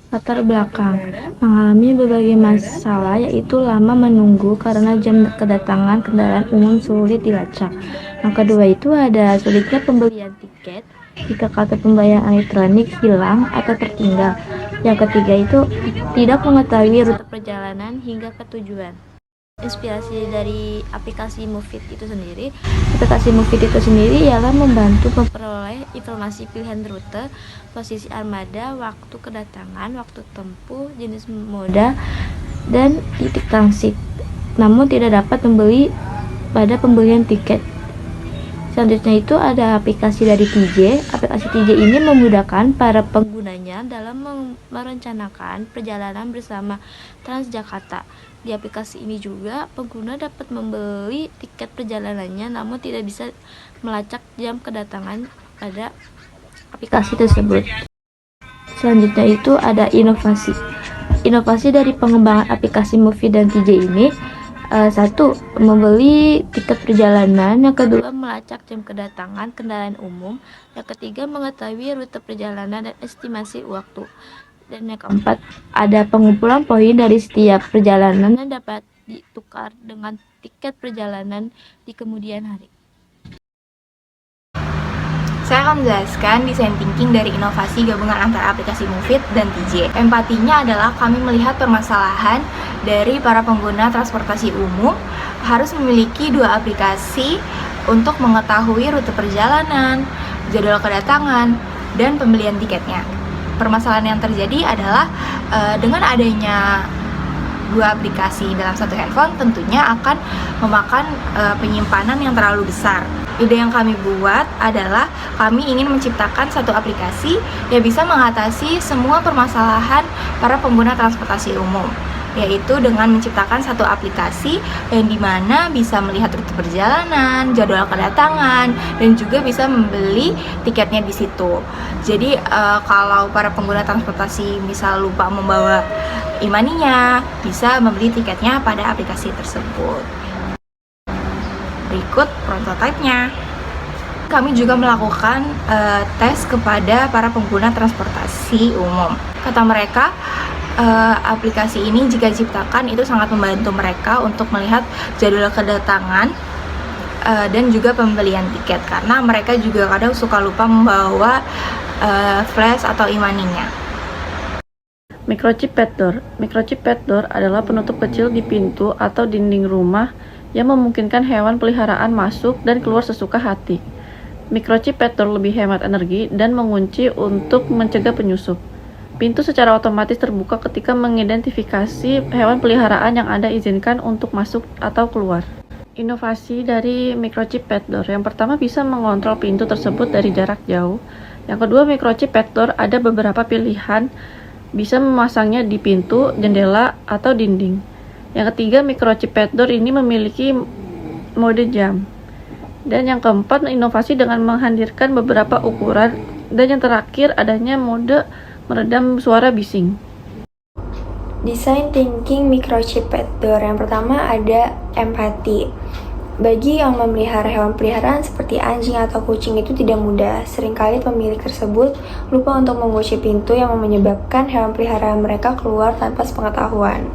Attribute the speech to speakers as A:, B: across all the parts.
A: Latar belakang mengalami berbagai masalah, yaitu lama menunggu karena jam kedatangan kendaraan umum sulit dilacak. Yang kedua itu ada sulitnya pembelian tiket jika kartu pembayaran elektronik hilang atau tertinggal. Yang ketiga itu tidak mengetahui rute perjalanan hingga ke tujuan. Inspirasi dari aplikasi Mufid itu sendiri ialah membantu memperoleh informasi pilihan rute, posisi armada, waktu kedatangan, waktu tempuh, jenis moda, dan titik transit, namun tidak dapat membeli pada pembelian tiket. Selanjutnya itu ada aplikasi dari TJ. Aplikasi TJ ini memudahkan para penggunanya dalam merencanakan perjalanan bersama Transjakarta. Di aplikasi ini juga pengguna dapat membeli tiket perjalanannya namun tidak bisa melacak jam kedatangan pada aplikasi tersebut. Selanjutnya itu ada inovasi. Inovasi dari pengembangan aplikasi Mufid dan TJ ini, satu, membeli tiket perjalanan. Yang kedua, melacak jam kedatangan kendaraan umum. Yang ketiga, mengetahui rute perjalanan dan estimasi waktu. Dan yang keempat, ada pengumpulan poin dari setiap perjalanan yang dapat ditukar dengan tiket perjalanan di kemudian hari.
B: Saya akan menjelaskan design thinking dari inovasi gabungan antara aplikasi Mufid dan TJ. Empatinya adalah kami melihat permasalahan dari para pengguna transportasi umum harus memiliki dua aplikasi untuk mengetahui rute perjalanan, jadwal kedatangan, dan pembelian tiketnya. Permasalahan yang terjadi adalah dengan adanya dua aplikasi dalam satu handphone tentunya akan memakan penyimpanan yang terlalu besar. Ide yang kami buat adalah kami ingin menciptakan satu aplikasi yang bisa mengatasi semua permasalahan para pengguna transportasi umum, yaitu dengan menciptakan satu aplikasi yang dimana bisa melihat rute perjalanan, jadwal kedatangan, dan juga bisa membeli tiketnya di situ. Jadi kalau para pengguna transportasi misal lupa membawa e-money-nya, bisa membeli tiketnya pada aplikasi tersebut. Berikut prototipenya. Kami juga melakukan tes kepada para pengguna transportasi umum. Kata mereka, aplikasi ini jika diciptakan itu sangat membantu mereka untuk melihat jadwal kedatangan dan juga pembelian tiket, karena mereka juga kadang suka lupa membawa flash atau e-money-nya.
A: Microchip pet door. Microchip pet door adalah penutup kecil di pintu atau dinding rumah yang memungkinkan hewan peliharaan masuk dan keluar sesuka hati. Microchip pet door lebih hemat energi dan mengunci untuk mencegah penyusup. Pintu secara otomatis terbuka ketika mengidentifikasi hewan peliharaan yang Anda izinkan untuk masuk atau keluar. Inovasi dari microchip pet door. Yang pertama, bisa mengontrol pintu tersebut dari jarak jauh. Yang kedua, microchip pet door ada beberapa pilihan, bisa memasangnya di pintu, jendela, atau dinding. Yang ketiga, microchip pet door ini memiliki mode jam. Dan yang keempat, inovasi dengan menghadirkan beberapa ukuran. Dan yang terakhir, adanya mode meredam suara bising.
C: Design thinking microchip pet door. Yang pertama ada empati. Bagi yang memelihara hewan peliharaan seperti anjing atau kucing itu tidak mudah. Seringkali pemilik tersebut lupa untuk mengunci pintu yang menyebabkan hewan peliharaan mereka keluar tanpa sepengetahuan.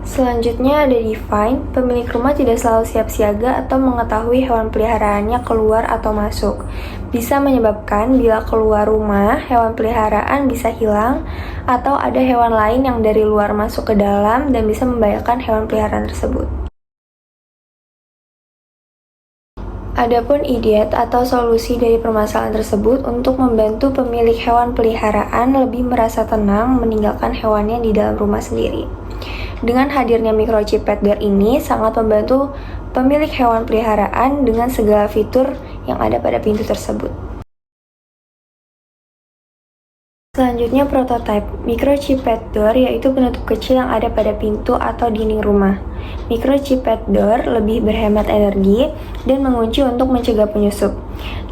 C: Selanjutnya ada define. Pemilik rumah tidak selalu siap siaga atau mengetahui hewan peliharaannya keluar atau masuk. Bisa menyebabkan bila keluar rumah, hewan peliharaan bisa hilang atau ada hewan lain yang dari luar masuk ke dalam dan bisa membahayakan hewan peliharaan tersebut. Adapun idiat atau solusi dari permasalahan tersebut untuk membantu pemilik hewan peliharaan lebih merasa tenang meninggalkan hewannya di dalam rumah sendiri. Dengan hadirnya microchip pet door ini sangat membantu pemilik hewan peliharaan dengan segala fitur yang ada pada pintu tersebut. Selanjutnya prototipe microchip pet door, yaitu penutup kecil yang ada pada pintu atau dinding rumah. Microchip pet door lebih berhemat energi dan mengunci untuk mencegah penyusup.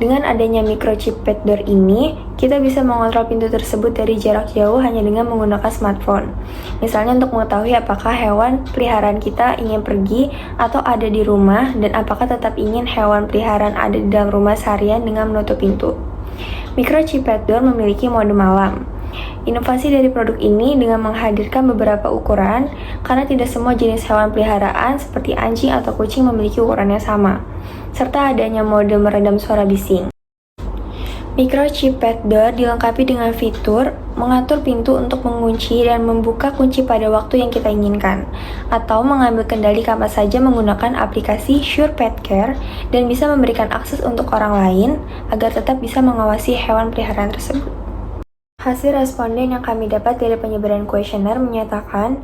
C: Dengan adanya microchip pet door ini, kita bisa mengontrol pintu tersebut dari jarak jauh hanya dengan menggunakan smartphone. Misalnya untuk mengetahui apakah hewan peliharaan kita ingin pergi atau ada di rumah dan apakah tetap ingin hewan peliharaan ada di dalam rumah seharian dengan menutup pintu. Microchip Pet Door memiliki mode malam. Inovasi dari produk ini dengan menghadirkan beberapa ukuran, karena tidak semua jenis hewan peliharaan seperti anjing atau kucing memiliki ukuran yang sama, serta adanya mode meredam suara bising. Microchip Pet Door dilengkapi dengan fitur mengatur pintu untuk mengunci dan membuka kunci pada waktu yang kita inginkan, atau mengambil kendali kapan saja menggunakan aplikasi Sure Pet Care dan bisa memberikan akses untuk orang lain agar tetap bisa mengawasi hewan peliharaan tersebut. Hasil responden yang kami dapat dari penyebaran kuesioner menyatakan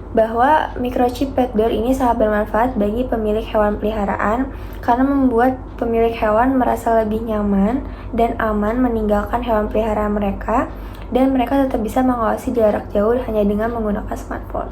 C: bahwa Microchip Pet Door ini sangat bermanfaat bagi pemilik hewan peliharaan karena membuat pemilik hewan merasa lebih nyaman dan aman meninggalkan hewan peliharaan mereka, dan mereka tetap bisa mengawasi jarak jauh hanya dengan menggunakan smartphone.